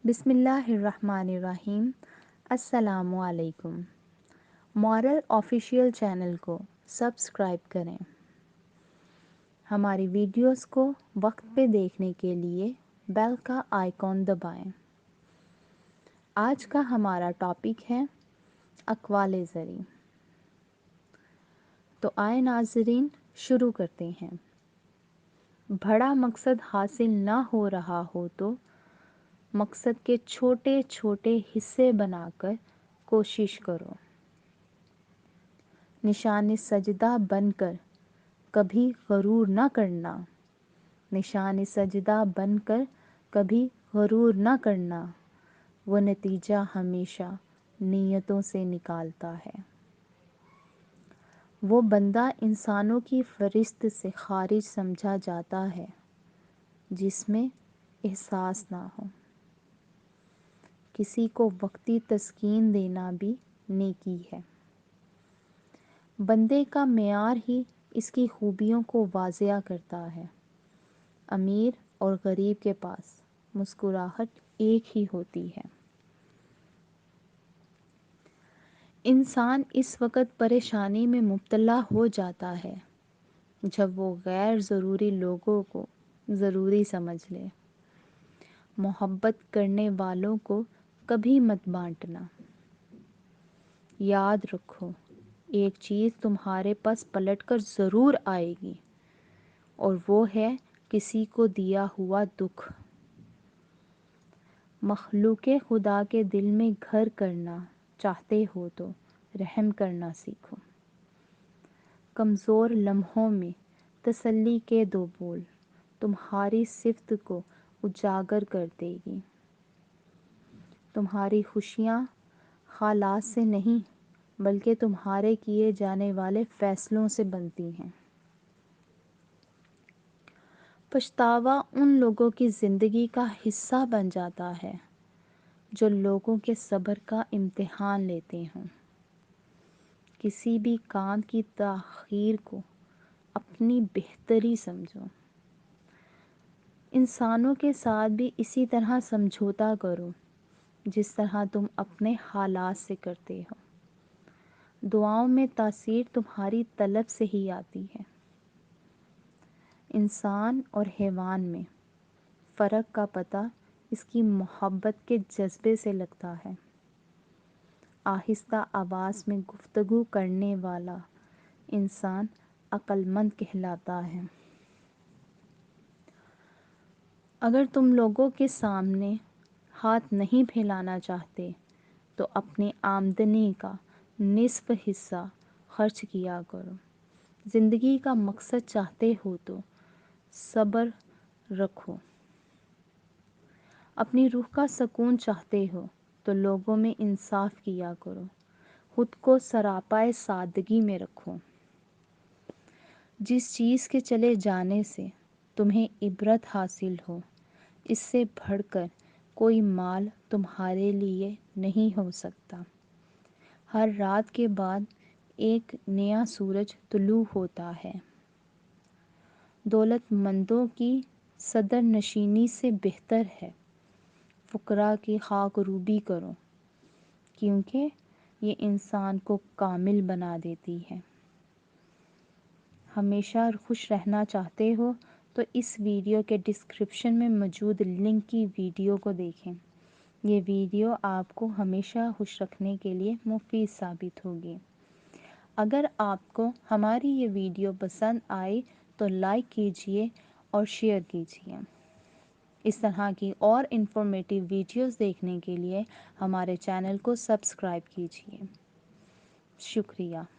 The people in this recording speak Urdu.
بسم اللہ الرحمن الرحیم۔ السلام علیکم۔ مورل آفیشیل چینل کو سبسکرائب کریں۔ ہماری ویڈیوز کو وقت پہ دیکھنے کے لیے بیل کا آئیکن دبائیں۔ آج کا ہمارا ٹاپک ہے اقوال زریں۔ تو آئے ناظرین شروع کرتے ہیں۔ بڑا مقصد حاصل نہ ہو رہا ہو تو مقصد کے چھوٹے چھوٹے حصے بنا کر کوشش کرو۔ نشان سجدہ بن کر کبھی غرور نہ کرنا، نشان سجدہ بن کر کبھی غرور نہ کرنا، وہ نتیجہ ہمیشہ نیتوں سے نکالتا ہے۔ وہ بندہ انسانوں کی فہرست سے خارج سمجھا جاتا ہے جس میں احساس نہ ہو۔ کسی کو وقتی تسکین دینا بھی نیکی ہے۔ بندے کا معیار ہی اس کی خوبیوں کو واضح کرتا ہے۔ امیر اور غریب کے پاس مسکراہٹ ایک ہی ہوتی ہے۔ انسان اس وقت پریشانی میں مبتلا ہو جاتا ہے جب وہ غیر ضروری لوگوں کو ضروری سمجھ لے۔ محبت کرنے والوں کو کبھی مت بانٹنا۔ یاد رکھو ایک چیز تمہارے پاس پلٹ کر ضرور آئے گی، اور وہ ہے کسی کو دیا ہوا دکھ۔ مخلوق خدا کے دل میں گھر کرنا چاہتے ہو تو رحم کرنا سیکھو۔ کمزور لمحوں میں تسلی کے دو بول تمہاری صفت کو اجاگر کر دے گی۔ تمہاری خوشیاں حالات سے نہیں بلکہ تمہارے کیے جانے والے فیصلوں سے بنتی ہیں۔ پچھتاوا ان لوگوں کی زندگی کا حصہ بن جاتا ہے جو لوگوں کے صبر کا امتحان لیتے ہوں۔ کسی بھی کام کی تاخیر کو اپنی بہتری سمجھو۔ انسانوں کے ساتھ بھی اسی طرح سمجھوتا کرو جس طرح تم اپنے حالات سے کرتے ہو۔ دعاؤں میں تاثیر تمہاری طلب سے ہی آتی ہے۔ انسان اور حیوان میں فرق کا پتہ اس کی محبت کے جذبے سے لگتا ہے۔ آہستہ آواز میں گفتگو کرنے والا انسان عقل مند کہلاتا ہے۔ اگر تم لوگوں کے سامنے ہاتھ نہیں پھیلانا چاہتے تو اپنی آمدنی کا نصف حصہ خرچ کیا کرو۔ زندگی کا مقصد چاہتے ہو تو صبر رکھو۔ اپنی روح کا سکون چاہتے ہو تو لوگوں میں انصاف کیا کرو۔ خود کو سراپائے سادگی میں رکھو۔ جس چیز کے چلے جانے سے تمہیں عبرت حاصل ہو، اس سے بڑھ کر کوئی مال تمہارے لیے نہیں ہو سکتا۔ ہر رات کے بعد ایک نیا سورج طلوع ہوتا ہے۔ دولت مندوں کی صدر نشینی سے بہتر ہے فقراء کی خاک روبی کرو، کیونکہ یہ انسان کو کامل بنا دیتی ہے۔ ہمیشہ خوش رہنا چاہتے ہو تو اس ویڈیو کے ڈسکرپشن میں موجود لنک کی ویڈیو کو دیکھیں۔ یہ ویڈیو آپ کو ہمیشہ خوش رکھنے کے لیے مفید ثابت ہوگی۔ اگر آپ کو ہماری یہ ویڈیو پسند آئی تو لائک کیجئے اور شیئر کیجئے۔ اس طرح کی اور انفارمیٹیو ویڈیوز دیکھنے کے لیے ہمارے چینل کو سبسکرائب کیجئے۔ شکریہ۔